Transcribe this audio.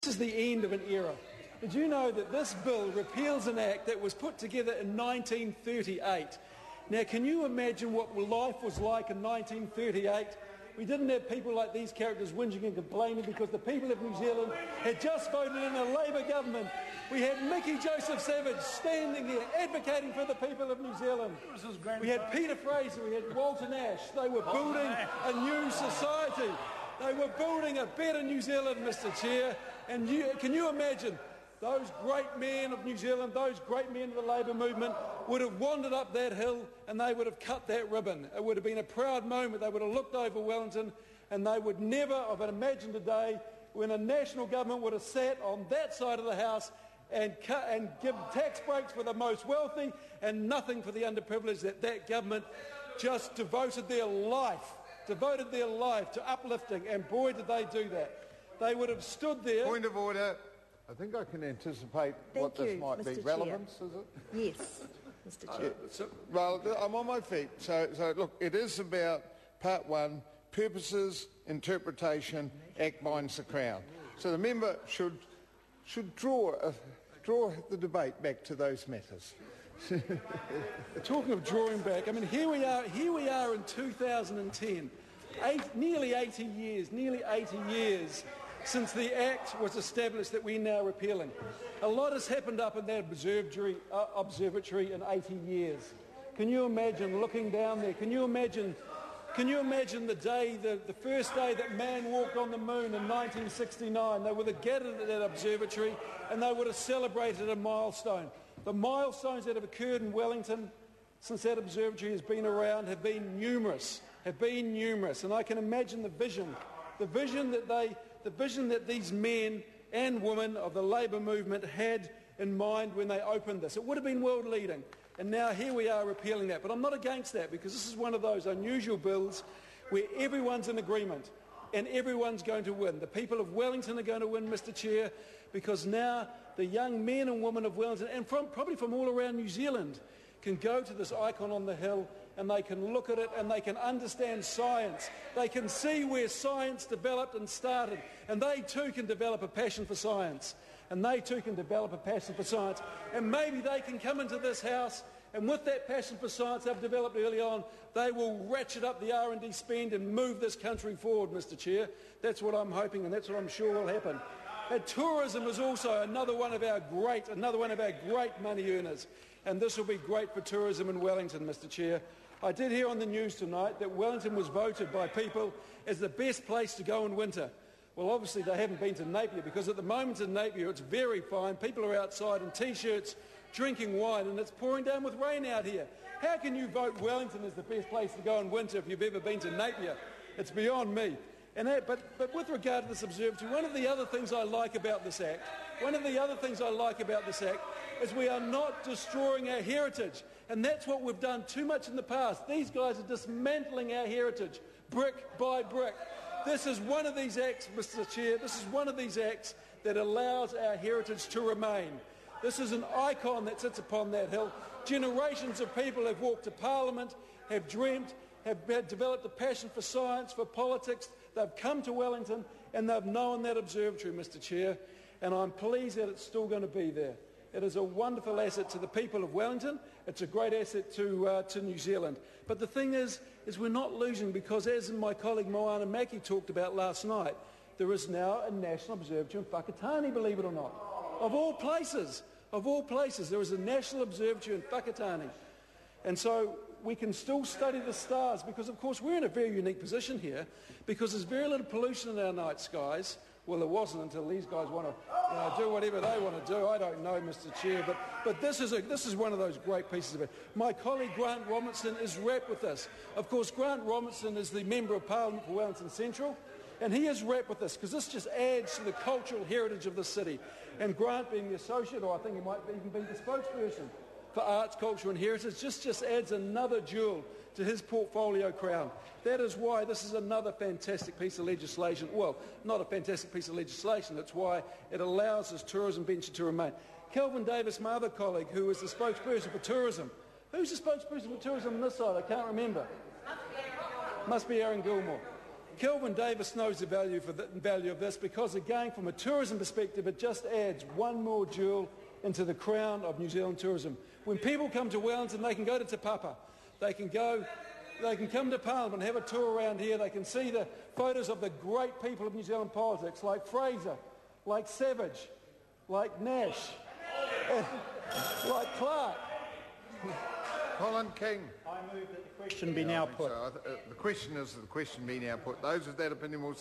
This is the end of an era. Did you know that this bill repeals an act that was put together in 1938? Now, can you imagine what life was like in 1938? We didn't have people like these characters whinging and complaining because the people of New Zealand had just voted in a Labour government. We had Mickey Joseph Savage standing there advocating for the people of New Zealand. We had Peter Fraser, we had Walter Nash. They were building a new society. They were building a better New Zealand, Mr. Chair. And can you imagine those great men of New Zealand, those great men of the Labour movement would have wandered up that hill and they would have cut that ribbon. It would have been a proud moment. They would have looked over Wellington and they would never have imagined a day when a national government would have sat on that side of the House and give tax breaks for the most wealthy and nothing for the underprivileged. That government just devoted their life to uplifting, and boy did they do that. They would have stood there. Point of order. I think I can anticipate what this might be. Mr. Relevance, Chair. is it? Yes, Mr. Chair. Well, I'm on my feet. So look, it is about part one, purposes, interpretation, Act binds the Crown. So the member should draw the debate back to those matters. Talking of drawing back, I mean, here we are in 2010, nearly 80 years since the Act was established that we're now repealing. A lot has happened up in that observatory in 80 years. Can you imagine looking down there? Can you imagine the day, the first day that man walked on the moon in 1969? They would have gathered at that observatory and they would have celebrated a milestone. The milestones that have occurred in Wellington since that observatory has been around have been numerous, and I can imagine the vision that these men and women of the Labour movement had in mind when they opened this. It would have been world leading, and now here we are repealing that. But I'm not against that, because this is one of those unusual bills where everyone's in agreement and everyone's going to win. The people of Wellington are going to win, Mr. Chair, because now the young men and women of Wellington, and probably from all around New Zealand, can go to this icon on the hill and they can look at it and they can understand science. They can see where science developed and started, and they too can develop a passion for science. And maybe they can come into this House, and with that passion for science they've developed early on, they will ratchet up the R&D spend and move this country forward, Mr. Chair. That's what I'm hoping, and that's what I'm sure will happen. Tourism is also another one of our great money earners, and this will be great for tourism in Wellington, Mr. Chair. I did hear on the news tonight that Wellington was voted by people as the best place to go in winter. Well, obviously they haven't been to Napier, because at the moment in Napier it's very fine. People are outside in T-shirts drinking wine, and it's pouring down with rain out here. How can you vote Wellington as the best place to go in winter if you've ever been to Napier? It's beyond me. But with regard to this observatory, one of the other things I like about this Act is we are not destroying our heritage. And that's what we've done too much in the past. These guys are dismantling our heritage, brick by brick. This is one of these acts, Mr. Chair, that allows our heritage to remain. This is an icon that sits upon that hill. Generations of people have walked to Parliament, have dreamt, have developed a passion for science, for politics. They've come to Wellington and they've known that observatory, Mr. Chair, and I'm pleased that it's still going to be there. It is a wonderful asset to the people of Wellington. It's a great asset to New Zealand. But the thing is we're not losing, because as my colleague Moana Maki talked about last night, there is now a national observatory in Whakatane, believe it or not. Of all places, there is a national observatory in Whakatane. And so we can still study the stars, because of course we're in a very unique position here, because there's very little pollution in our night skies. Well, there wasn't until these guys want to do whatever they want to do. I don't know, Mr. Chair, but this is one of those great pieces of it. My colleague Grant Robinson is wrapped with this. Of course, Grant Robinson is the Member of Parliament for Wellington Central, and he is wrapped with this because this just adds to the cultural heritage of the city. And Grant, being the associate, or I think he might even be the spokesperson for arts, culture and heritage, just adds another jewel to his portfolio crown. That is why this is another fantastic piece of legislation. Well, not a fantastic piece of legislation, that's why it allows this tourism venture to remain. Kelvin Davis, my other colleague, who is the spokesperson for tourism. Who's the spokesperson for tourism on this side? I can't remember. Must be Aaron Gilmore. Kelvin Davis knows the value of this because, again, from a tourism perspective, it just adds one more jewel into the crown of New Zealand tourism. When people come to Wellington, they can go to Te Papa, they can come to Parliament and have a tour around here. They can see the photos of the great people of New Zealand politics, like Fraser, like Savage, like Nash, like Clark. Colin King. I move that the question be now put. The question is that the question be now put. Those of that opinion will